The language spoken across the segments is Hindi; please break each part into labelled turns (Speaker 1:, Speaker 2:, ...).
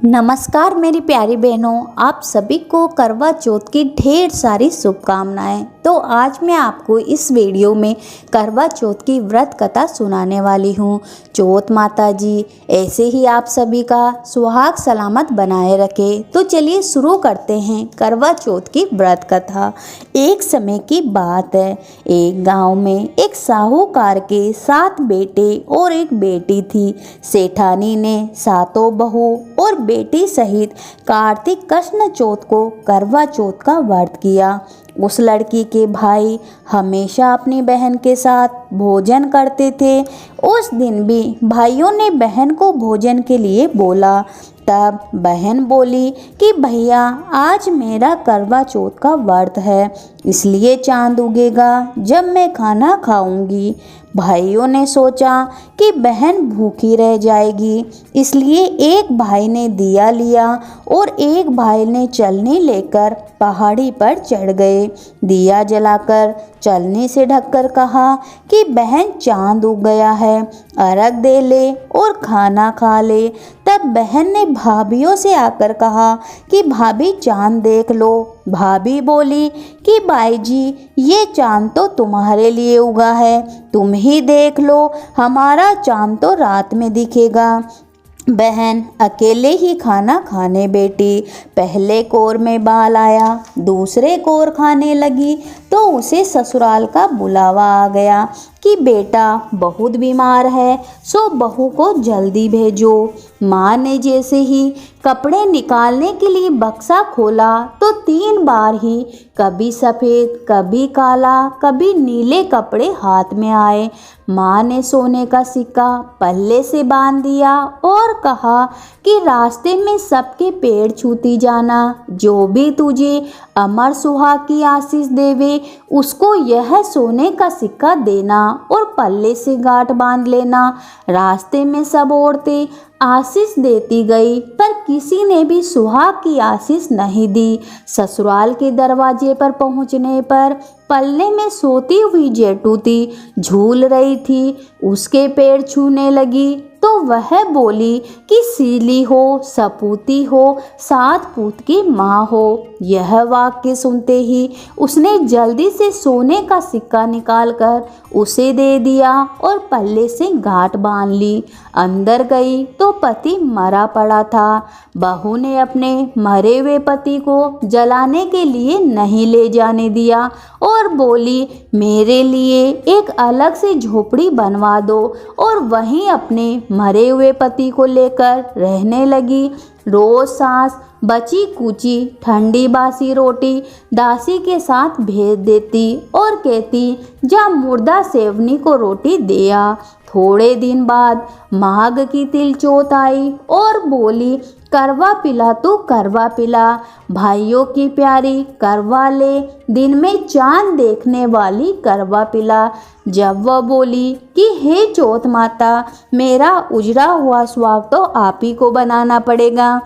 Speaker 1: नमस्कार मेरी प्यारी बहनों, आप सभी को करवा चौथ की ढेर सारी शुभकामनाएं। तो आज मैं आपको इस वीडियो में करवा चौथ की व्रत कथा सुनाने वाली हूँ। चौथ माता जी ऐसे ही आप सभी का सुहाग सलामत बनाए रखे। तो चलिए शुरू करते हैं करवा चौथ की व्रत कथा। एक समय की बात है, एक गांव में एक साहूकार के 7 बेटे और एक बेटी थी। सेठानी ने सातों बहू और बेटी सहित कार्तिक कृष्ण चौथ को करवा चौथ का व्रत किया। उस लड़की के भाई हमेशा अपनी बहन के साथ भोजन करते थे। उस दिन भी भाइयों ने बहन को भोजन के लिए बोला। तब बहन बोली कि भैया, आज मेरा करवा चौथ का व्रत है, इसलिए चांद उगेगा जब मैं खाना खाऊंगी। भाइयों ने सोचा कि बहन भूखी रह जाएगी, इसलिए एक भाई ने दिया लिया और एक भाई ने चलनी लेकर पहाड़ी पर चढ़ गए। दिया जलाकर चलनी से ढककर कहा कि बहन, चांद उग गया है, अर्घ दे ले और खाना खा ले। तब बहन ने भाभियों से आकर कहा कि भाभी, चांद देख लो। भाभी बोली कि बाई जी, ये चांद तो तुम्हारे लिए उगा है, तुम ही देख लो, हमारा चांद तो रात में दिखेगा। बहन अकेले ही खाना खाने बैठी। पहले कोर में बाल आया, दूसरे कोर खाने लगी तो उसे ससुराल का बुलावा आ गया कि बेटा बहुत बीमार है, सो बहू को जल्दी भेजो। माँ ने जैसे ही कपड़े निकालने के लिए बक्सा खोला तो 3 बार ही कभी सफ़ेद, कभी काला, कभी नीले कपड़े हाथ में आए। माँ ने सोने का सिक्का पल्ले से बांध दिया और कहा कि रास्ते में सबके पैर छूती जाना, जो भी तुझे अमर सुहाग की आशीष देवे उसको यह सोने का सिक्का देना और पल्ले से गांठ बांध लेना। रास्ते में सब औरतें आशीष देती गई, पर किसी ने भी सुहाग की आशीष नहीं दी। ससुराल के दरवाजे पर पहुंचने पर पल्ले में सोती हुई जेठूती झूल रही थी, उसके पैर छूने लगी तो वह बोली कि सीली हो, सपूती हो, 7 पूत की माँ हो। यह वाक्य सुनते ही उसने जल्दी से सोने का सिक्का निकालकर उसे दे दिया और पल्ले से गांठ बांध ली। अंदर गई तो पति मरा पड़ा था। बहू ने अपने मरे हुए पति को जलाने के लिए नहीं ले जाने दिया और बोली, मेरे लिए एक अलग से झोपड़ी बनवा दो, और वहीं अपने मरे हुए पति को लेकर रहने लगी। रोज सास बची कुची ठंडी बासी रोटी दासी के साथ भेज देती और कहती, जा मुर्दा सेवनी को रोटी दे आ। थोड़े दिन बाद माघ की तिल चौथ आई और बोली, करवा पिला तू करवा पिला, भाइयों की प्यारी करवा ले, दिन में चांद देखने वाली करवा पिला। जब वह बोली कि हे चौथ माता, मेरा उजड़ा हुआ सुहाग तो आप ही को बनाना पड़ेगा,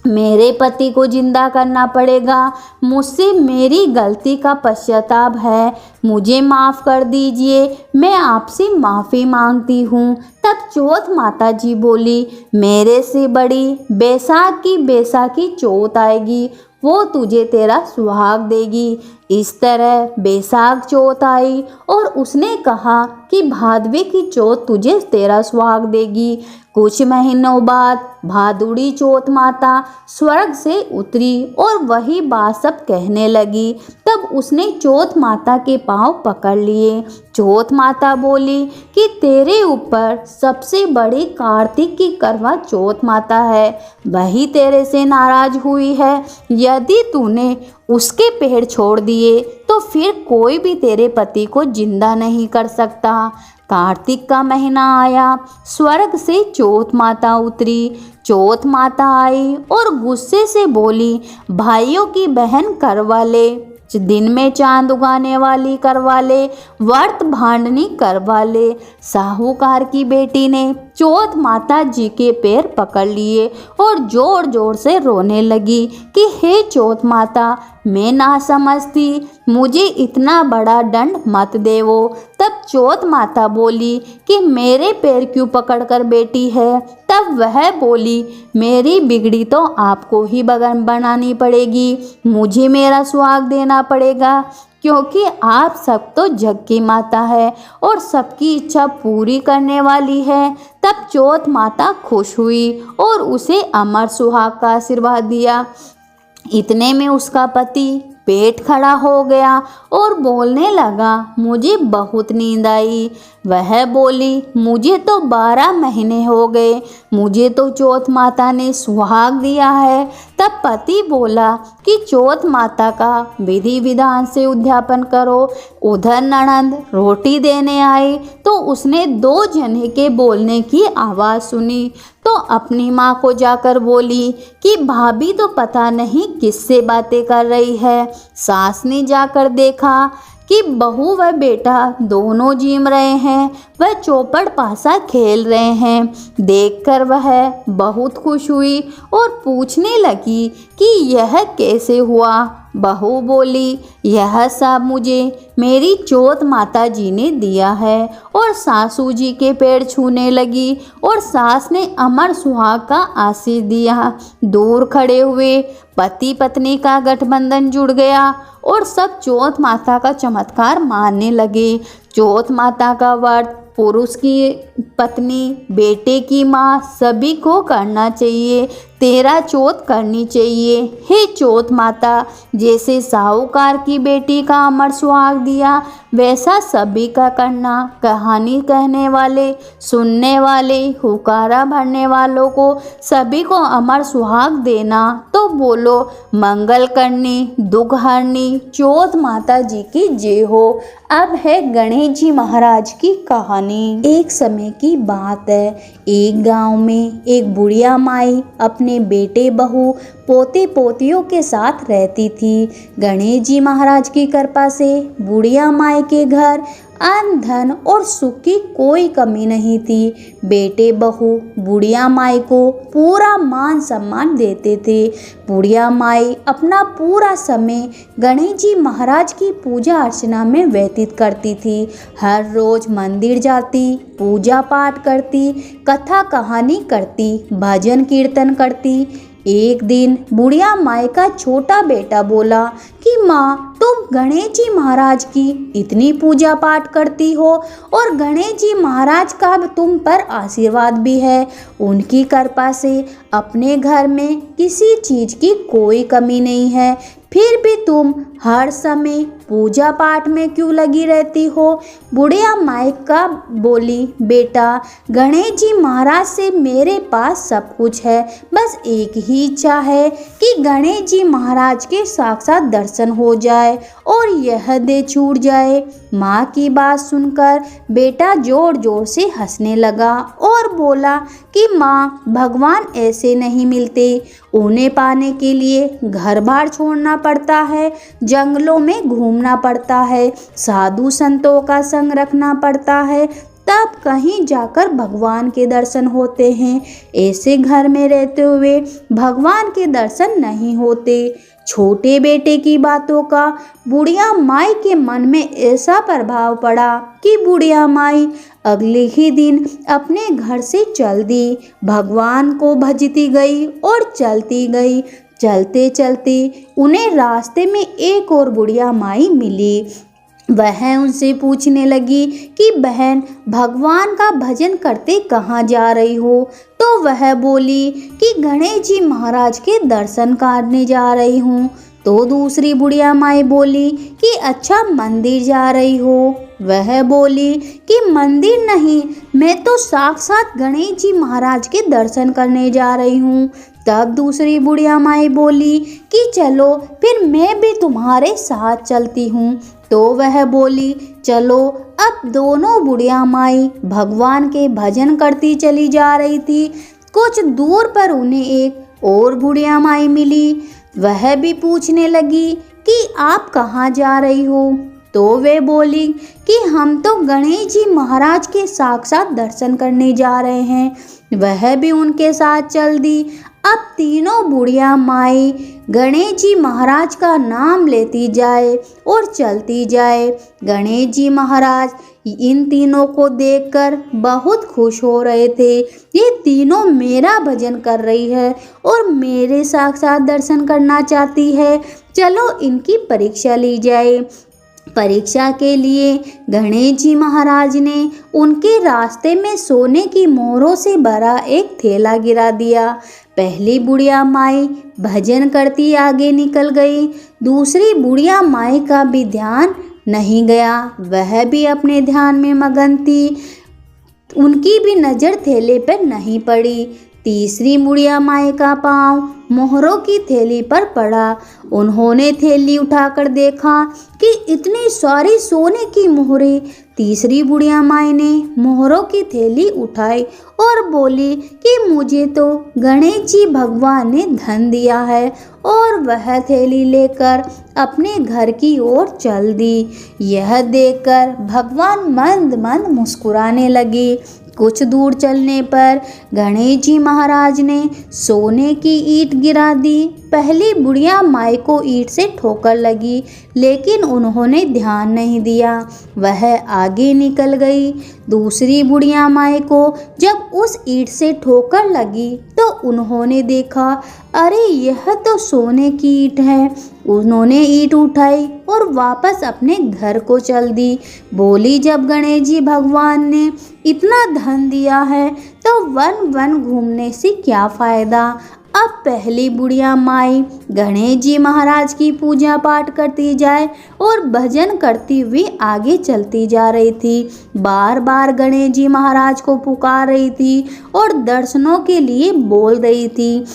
Speaker 1: मेरे पति को जिंदा करना पड़ेगा, मुझसे मेरी गलती का पश्चाताप है, मुझे माफ़ कर दीजिए, मैं आपसे माफ़ी मांगती हूँ। तब चौथ माता जी बोली, मेरे से बड़ी बैसाखी चौथ आएगी, वो तुझे तेरा सुहाग देगी। इस तरह बैसाख चौथ आई और उसने कहा कि भादवे की चौथ तुझे तेरा सुहाग देगी। कुछ महीनों बाद भादुड़ी चौथ माता स्वर्ग से उतरी और वही बात सब कहने लगी। तब उसने चौथ माता के पांव पकड़ लिए। चौथ माता बोली कि तेरे ऊपर सबसे बड़ी कार्तिक की करवा चौथ माता है, वही तेरे से नाराज हुई है। यदि तूने उसके पैर छोड़ दिए तो फिर कोई भी तेरे पति को जिंदा नहीं कर सकता। कार्तिक का महीना आया, स्वर्ग से चौथ माता उतरी। चौथ माता आई और गुस्से से बोली, भाइयों की बहन करवा ले, दिन में चांद उगाने वाली करवा ले, व्रत भांडनी करवा ले। साहूकार की बेटी ने चौथ माता जी के पैर पकड़ लिए और जोर जोर से रोने लगी कि हे चौथ माता, मैं ना समझती, मुझे इतना बड़ा दंड मत देवो। तब चौथ माता बोली कि मेरे पैर क्यों पकड़कर बैठी है। तब वह बोली, मेरी बिगड़ी तो आपको ही बगन बनानी पड़ेगी, मुझे मेरा सुहाग देना पड़ेगा, क्योंकि आप सब तो जग की माता है और सबकी इच्छा पूरी करने वाली है। तब चौथ माता खुश हुई और उसे अमर सुहाग का आशीर्वाद दिया। इतने में उसका पति पेट खड़ा हो गया और बोलने लगा, मुझे बहुत नींद आई। वह बोली, मुझे तो 12 महीने हो गए, मुझे तो चौथ माता ने सुहाग दिया है। तब पति बोला कि चौथ माता का विधि विधान से उद्यापन करो। उधर ननंद रोटी देने आई तो उसने 2 जने के बोलने की आवाज़ सुनी तो अपनी माँ को जाकर बोली कि भाभी तो पता नहीं किससे बातें कर रही है। सास ने जाकर देखा कि बहू व बेटा दोनों जीम रहे हैं, वह चौपड़ पासा खेल रहे हैं। देखकर वह बहुत खुश हुई और पूछने लगी कि यह कैसे हुआ। बहू बोली, यह सब मुझे मेरी चौथ माता जी ने दिया है। और सासू जी के पैर छूने लगी और सास ने अमर सुहाग का आशीष दिया। दूर खड़े हुए पति पत्नी का गठबंधन जुड़ गया और सब चौथ माता का चमत्कार मानने लगे। चौथ माता का व्रत पुरुष की पत्नी, बेटे की माँ सभी को करना चाहिए। 13 चौथ करनी चाहिए। हे चौथ माता, जैसे साहूकार की बेटी का अमर सुहाग दिया वैसा सभी का करना। कहानी कहने वाले, सुनने वाले, हुकारा भरने वालों को सभी को अमर सुहाग देना। तो बोलो, मंगल करनी, दुख हरनी चौथ माता जी की जय हो। अब है गणेश जी महाराज की कहानी। एक समय की बात है, एक गांव में एक बुढ़िया माई अपने बेटे, बहू, पोते पोतियों के साथ रहती थी। गणेश जी महाराज की कृपा से बुढ़िया माई के घर अन्न धन और सुख की कोई कमी नहीं थी। बेटे बहू बुढ़िया माई को पूरा मान सम्मान देते थे। बुढ़िया माई अपना पूरा समय गणेश जी महाराज की पूजा अर्चना में व्यतीत करती थी। हर रोज मंदिर जाती, पूजा पाठ करती, कथा कहानी करती, भजन कीर्तन करती। एक दिन बुढ़िया माई का छोटा बेटा बोला कि माँ, तुम गणेश जी महाराज की इतनी पूजा पाठ करती हो और गणेश जी महाराज का तुम पर आशीर्वाद भी है। उनकी कृपा से अपने घर में किसी चीज़ की कोई कमी नहीं है, फिर भी तुम हर समय पूजा पाठ में क्यों लगी रहती हो। बुढ़िया माई का बोली, बेटा, गणेश जी महाराज से मेरे पास सब कुछ है, बस एक ही इच्छा है कि गणेश जी महाराज के साक्षात दर्शन हो जाए और यह देह छूट जाए। माँ की बात सुनकर बेटा जोर जोर से हंसने लगा और बोला कि माँ, भगवान ऐसे नहीं मिलते, उन्हें पाने के लिए घर बार छोड़ना पड़ता है, जंगलों में घूमना पड़ता है, साधु संतों का संग रखना पड़ता है, तब कहीं जाकर भगवान के दर्शन होते हैं। ऐसे घर में रहते हुए भगवान के दर्शन नहीं होते। छोटे बेटे की बातों का बुढ़िया माई के मन में ऐसा प्रभाव पड़ा कि बुढ़िया माई अगले ही दिन अपने घर से चल दी। भगवान को भजती गई और चलती गई। चलते चलते उन्हें रास्ते में एक और बुढ़िया माई मिली। वह उनसे पूछने लगी कि बहन, भगवान का भजन करते कहाँ जा रही हो। तो वह बोली कि गणेश जी महाराज के दर्शन करने जा रही हूँ। तो दूसरी बुढ़िया माई बोली कि अच्छा, मंदिर जा रही हो। वह बोली कि मंदिर नहीं, मैं तो साक्षात गणेश जी महाराज के दर्शन करने जा रही हूँ। तब दूसरी बुढ़िया माई बोली कि चलो, फिर मैं भी तुम्हारे साथ चलती हूँ। तो वह बोली, चलो। अब दोनों बुढ़िया माई भगवान के भजन करती चली जा रही थी। कुछ दूर पर उन्हें एक और बुढ़िया माई मिली। वह भी पूछने लगी कि आप कहाँ जा रही हो। तो वे बोली कि हम तो गणेश जी महाराज के साक्षात दर्शन करने जा रहे हैं। वह भी उनके साथ चल दी। अब तीनों बुढ़िया माई गणेश जी महाराज का नाम लेती जाए और चलती जाए। गणेश जी महाराज इन तीनों को देखकर बहुत खुश हो रहे थे। ये तीनों मेरा भजन कर रही है और मेरे साक्षात दर्शन करना चाहती है। चलो इनकी परीक्षा ली जाए। परीक्षा के लिए गणेश जी महाराज ने उनके रास्ते में सोने की मोहरों से भरा एक थैला गिरा दिया। पहली बुढ़िया माई भजन करती आगे निकल गई। दूसरी बुढ़िया माई का भी ध्यान नहीं गया, वह भी अपने ध्यान में मगन थी। उनकी भी नज़र थैले पर नहीं पड़ी। तीसरी बुढ़िया माई का पांव मोहरों की थैली पर पड़ा। उन्होंने थैली उठाकर देखा कि इतनी सारी सोने की मोहरें। तीसरी बुढ़िया माई ने मोहरों की थैली उठाई और बोली कि मुझे तो गणेश जी भगवान ने धन दिया है, और वह थैली लेकर अपने घर की ओर चल दी। यह देखकर भगवान मंद मंद मुस्कुराने लगे। कुछ दूर चलने पर गणेश जी महाराज ने सोने की ईंट गिरा दी। पहली बुढ़िया माई को ईंट से ठोकर लगी, लेकिन उन्होंने ध्यान नहीं दिया, वह आगे निकल गई। दूसरी बुढ़िया माई को जब उस ईंट से ठोकर लगी तो उन्होंने देखा, अरे यह तो सोने की ईंट है। उन्होंने ईंट उठाई और वापस अपने घर को चल दी। बोली, जब गणेश जी भगवान ने इतना धन दिया है तो वन वन घूमने से क्या फ़ायदा। अब पहली बुढ़िया माई गणेश जी महाराज की पूजा पाठ करती जाए और भजन करती हुई आगे चलती जा रही थी। बार बार गणेश जी महाराज को पुकार रही थी और दर्शनों के लिए बोल रही थी।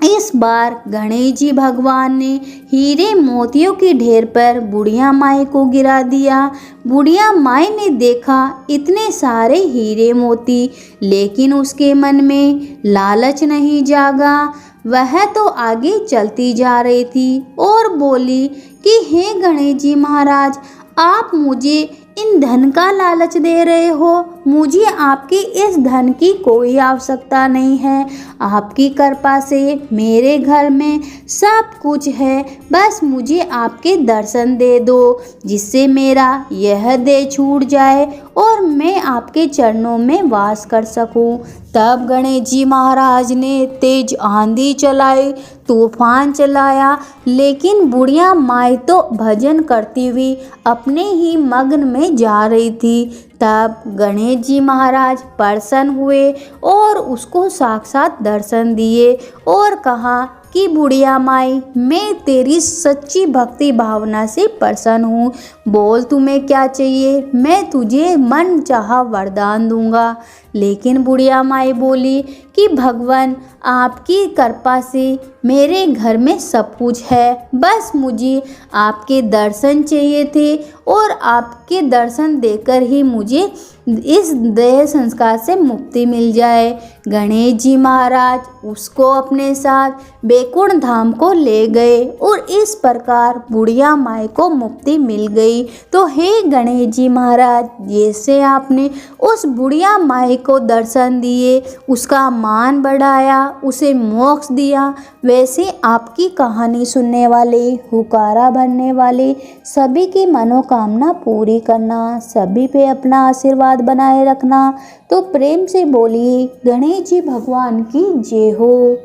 Speaker 1: इस बार गणेश जी भगवान ने हीरे मोतियों की ढेर पर बुढ़िया माई को गिरा दिया। बुढ़िया माई ने देखा इतने सारे हीरे मोती, लेकिन उसके मन में लालच नहीं जागा। वह तो आगे चलती जा रही थी और बोली कि हे गणेश जी महाराज, आप मुझे इन धन का लालच दे रहे हो। मुझे आपके इस धन की कोई आवश्यकता नहीं है। आपकी कृपा से मेरे घर में सब कुछ है, बस मुझे आपके दर्शन दे दो, जिससे मेरा यह देह छूट जाए और मैं आपके चरणों में वास कर सकूं। तब गणेश जी महाराज ने तेज आंधी चलाई, तूफान चलाया, लेकिन बुढ़िया माई तो भजन करती हुई अपने ही मग्न में जा रही थी। तब गणेश जी महाराज प्रसन्न हुए और उसको साक्षात दर्शन दिए और कहा कि बुढ़िया माई, मैं तेरी सच्ची भक्ति भावना से प्रसन्न हूँ। बोल तुम्हें क्या चाहिए, मैं तुझे मन चाहा वरदान दूंगा। लेकिन बुढ़िया माई बोली कि भगवान, आपकी कृपा से मेरे घर में सब कुछ है, बस मुझे आपके दर्शन चाहिए थे और आपके दर्शन देकर ही मुझे इस देह संस्कार से मुक्ति मिल जाए। गणेश जी महाराज उसको अपने साथ बैकुंठ धाम को ले गए और इस प्रकार बुढ़िया माई को मुक्ति मिल गई। तो हे गणेश जी महाराज, जैसे आपने उस बुढ़िया माई को दर्शन दिए, उसका मान बढ़ाया, उसे मोक्ष दिया, वैसे आपकी कहानी सुनने वाले, हुकारा भरने वाले सभी की मनोकामना पूरी करना, सभी पे अपना आशीर्वाद बनाए रखना। तो प्रेम से बोलिए गणेश जी भगवान की जय हो।